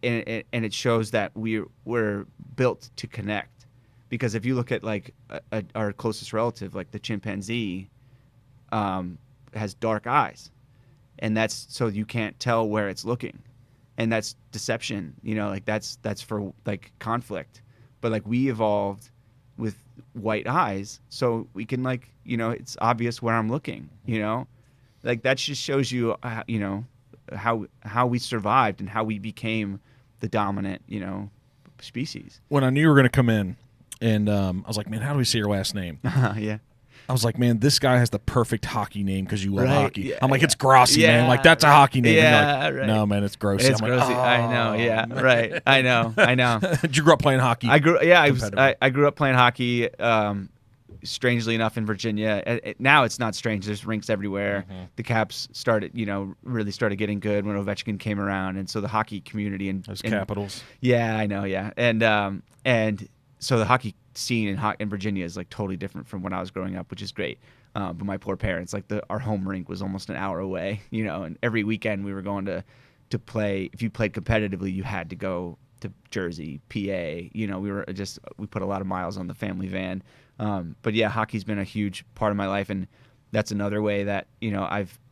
and it shows that we're built to connect. Because if you look at like our closest relative, like the chimpanzee, has dark eyes, and that's so you can't tell where it's looking, and that's deception. Like that's for like conflict, but like we evolved with white eyes so we can it's obvious where I'm looking, like that just shows you how we survived and how we became the dominant species. When I knew you were going to come in, and I was like, man, how do we say your last name? Yeah, I was like, man, this guy has the perfect hockey name because you love hockey. Yeah, I'm like, it's Grossi, man. Like, that's a hockey name. Yeah, like, no, man, it's Grossi. It's Grossi. I know. Yeah, right. I know. Did you grow up playing hockey? I grew up playing hockey. Strangely enough, in Virginia. Now it's not strange. There's rinks everywhere. The Caps really started getting good when Ovechkin came around, and so the hockey community and those Capitals. Yeah, I know. Yeah, and so the hockey scene in Virginia is like totally different from when I was growing up, which is great. But my poor parents, like our home rink was almost an hour away, and every weekend we were going to play. If you played competitively, you had to go to Jersey, PA. We put a lot of miles on the family van. But yeah, hockey's been a huge part of my life, and that's another way that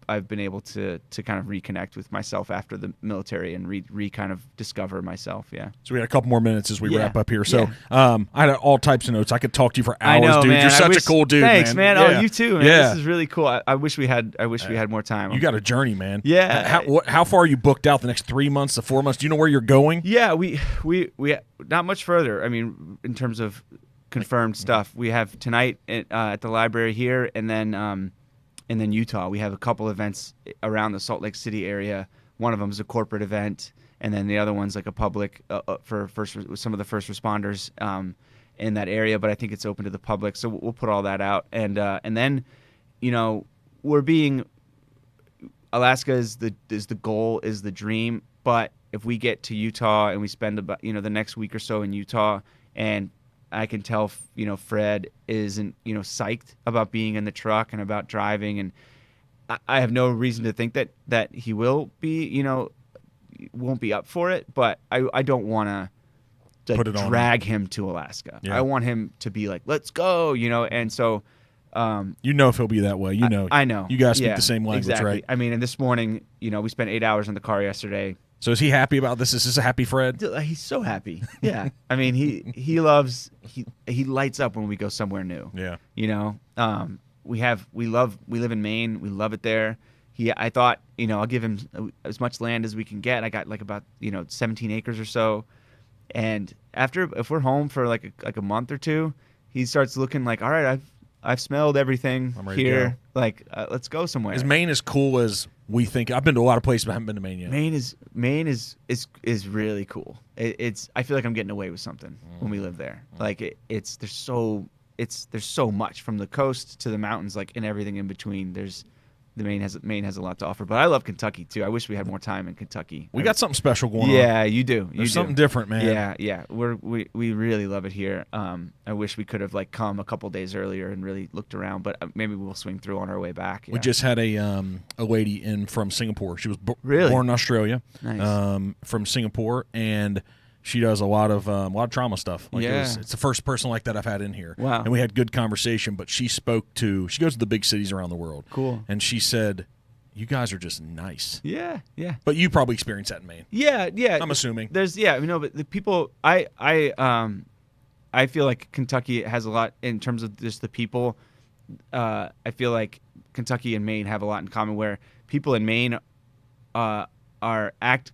I've been able to kind of reconnect with myself after the military and kind of discover myself. Yeah. So we got a couple more minutes as we wrap up here. So I had all types of notes. I could talk to you for hours, dude. Man. You're such a cool dude. Thanks, man. Yeah. Oh, you too, man. Yeah. This is really cool. I wish we had more time. You got a journey, man. Yeah. How far are you booked out the next 3 months to 4 months? Do you know where you're going? Yeah, we not much further. I mean, in terms of confirmed stuff, we have tonight at the library here, and then and then Utah. We have a couple events around the Salt Lake City area. One of them is a corporate event, and then the other one's like a public for some of the first responders in that area. But I think it's open to the public, so we'll put all that out. And then, Alaska is the goal, is the dream. But if we get to Utah and we spend about the next week or so in Utah, and I can tell Fred isn't psyched about being in the truck and about driving, and I have no reason to think that he will be won't be up for it. But I don't want to drag him to Alaska. Yeah. I want him to be like, let's go, and so. If he'll be that way. I know. You guys speak the same language, exactly. right? I mean, and this morning, we spent 8 hours in the car yesterday. So is he happy about this? Is this a happy Fred? He's so happy. Yeah. I mean, he lights up when we go somewhere new. Yeah. We live in Maine. We love it there. I thought, I'll give him as much land as we can get. I got like about 17 acres or so. And if we're home for like a month or two, he starts looking like, all right, I've smelled everything here. Like, let's go somewhere. Is Maine as cool as we think? I've been to a lot of places, but I haven't been to Maine yet. Maine is really cool. I feel like I'm getting away with something when we live there. Like there's so much from the coast to the mountains, like, and everything in between. Maine has a lot to offer, but I love Kentucky too. I wish we had more time in Kentucky. We got something special going on. Yeah, you do. There's something different, man. Yeah. We really love it here. I wish we could have come a couple days earlier and really looked around, but maybe we'll swing through on our way back. Yeah. We just had a lady in from Singapore. She was really? born in Australia. Nice. From Singapore, and she does a lot of trauma stuff. Like it's the first person like that I've had in here. Wow. And we had good conversation, but she goes to the big cities around the world. Cool. And she said, you guys are just nice. Yeah. But you probably experienced that in Maine. Yeah. I'm assuming. But the people, I feel like Kentucky has a lot in terms of just the people. I feel like Kentucky and Maine have a lot in common, where people in Maine are act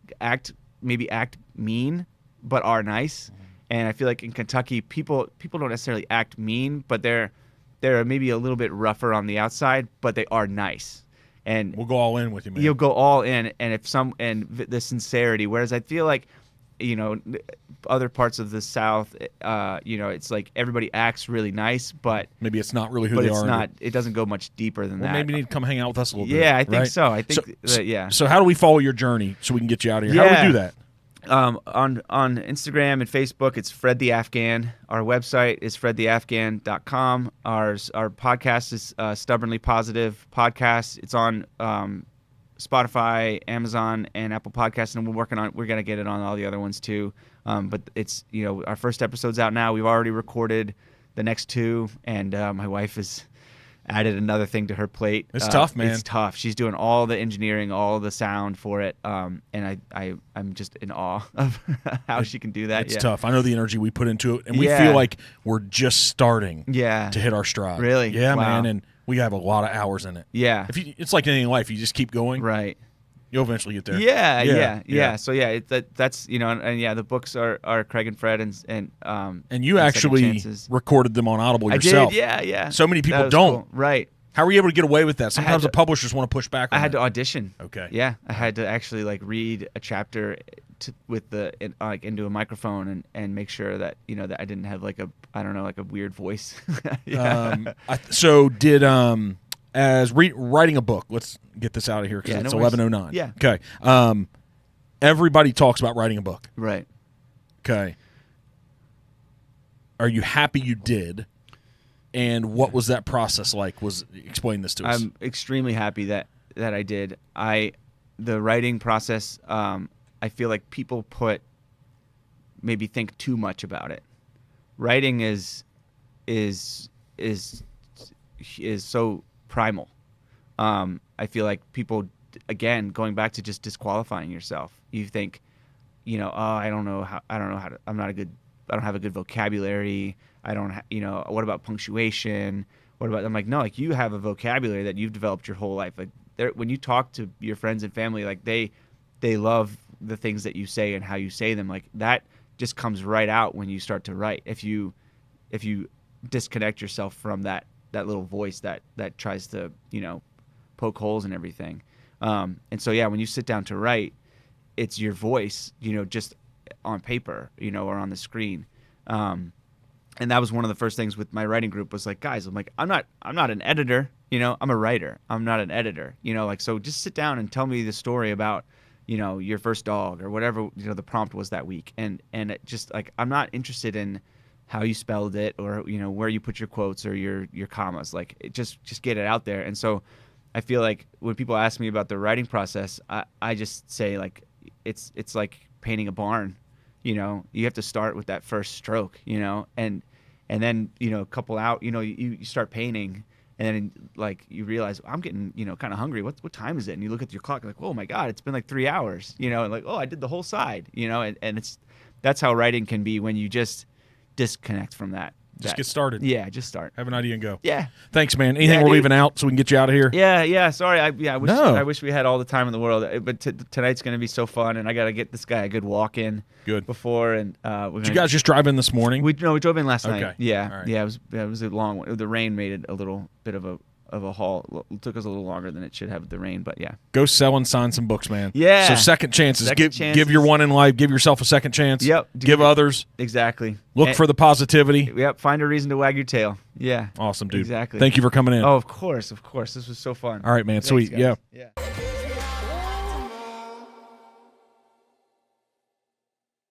mean, but are nice. And I feel like in Kentucky, people don't necessarily act mean, but they're maybe a little bit rougher on the outside, but they are nice. And we'll go all in with you, man. You'll go all in, and the sincerity. Whereas I feel like, other parts of the South, it's like everybody acts really nice, but maybe it's not really who they are. But it's not. It doesn't go much deeper than that. Maybe you need to come hang out with us a little bit. Yeah, I think right? so. I think yeah. So how do we follow your journey so we can get you out of here? How do we do that? On Instagram and Facebook, it's Fred the Afghan. Our website is fredtheafghan.com. Our podcast is Stubbornly Positive Podcast. It's on Spotify, Amazon, and Apple Podcasts, and we're going to get it on all the other ones too. But it's, our first episode's out now. We've already recorded the next two, and my wife has added another thing to her plate. It's tough, man. It's tough. She's doing all the engineering, all the sound for it, and I'm just in awe of how she can do that. It's tough. I know the energy we put into it, and we feel like we're just starting to hit our stride. Really? Yeah, wow. man, and we have a lot of hours in it. Yeah. It's like anything in life. You just keep going. Right. You'll eventually get there. Yeah. So that's the books are Craig and Fred and you actually recorded them on Audible yourself. I did. Yeah. So many people don't. Cool. Right. How were you able to get away with that? Sometimes the publishers want to push back on I had to audition. Okay. Yeah, I had to actually read a chapter into a microphone and make sure that that I didn't have a weird voice. So did as writing a book. Let's get this out of here because it's 11:09. Yeah. Okay. Everybody talks about writing a book. Right. Okay. Are you happy you did? And what was that process like? Explain this to us. I'm extremely happy that I did. The writing process. I feel like people maybe think too much about it. Writing is so primal. I feel like people, again, going back to just disqualifying yourself. You think, I don't know how to. I don't have a good vocabulary. I don't. What about punctuation? What about? I'm like, no. You have a vocabulary that you've developed your whole life. When you talk to your friends and family, they love the things that you say and how you say them. That just comes right out when you start to write. If you disconnect yourself from that little voice that tries to poke holes and everything. And so, yeah, when you sit down to write, it's your voice, just on paper, or on the screen. And that was one of the first things with my writing group was like, guys, I'm like, I'm not an editor, I'm a writer. I'm not an editor, like, so just sit down and tell me the story about, your first dog or whatever, the prompt was that week. And it just like, I'm not interested in how you spelled it or, where you put your quotes or your commas, like just get it out there. And so I feel like when people ask me about the writing process, I just say like, it's like painting a barn, you have to start with that first stroke, and then, couple out, you start painting and then like you realize I'm getting, kind of hungry. What time is it? And you look at your clock like, oh my God, it's been like 3 hours, and like, oh, I did the whole side, and that's how writing can be when you just disconnect from that. Just get started. Yeah, just start. Have an idea and go. Yeah. Thanks, man. Anything we're leaving out so we can get you out of here? Yeah. Sorry. I wish we had all the time in the world. But tonight's going to be so fun, and I got to get this guy a good walk in. Good. Before and Did you guys just drive in this morning? We drove in last night. Okay. Yeah. All right. Yeah. It was a long one. The rain made it a little bit of a haul. It took us a little longer than it should have with the rain, but yeah. Go sell and sign some books, man. Yeah. So second chances. Give your one in life. Give yourself a second chance. Yep. Give others. Exactly. Look for the positivity. Yep. Find a reason to wag your tail. Yeah. Awesome, dude. Exactly. Thank you for coming in. Oh, of course. This was so fun. All right, man. Thanks, sweet. guys. Yeah. Yeah.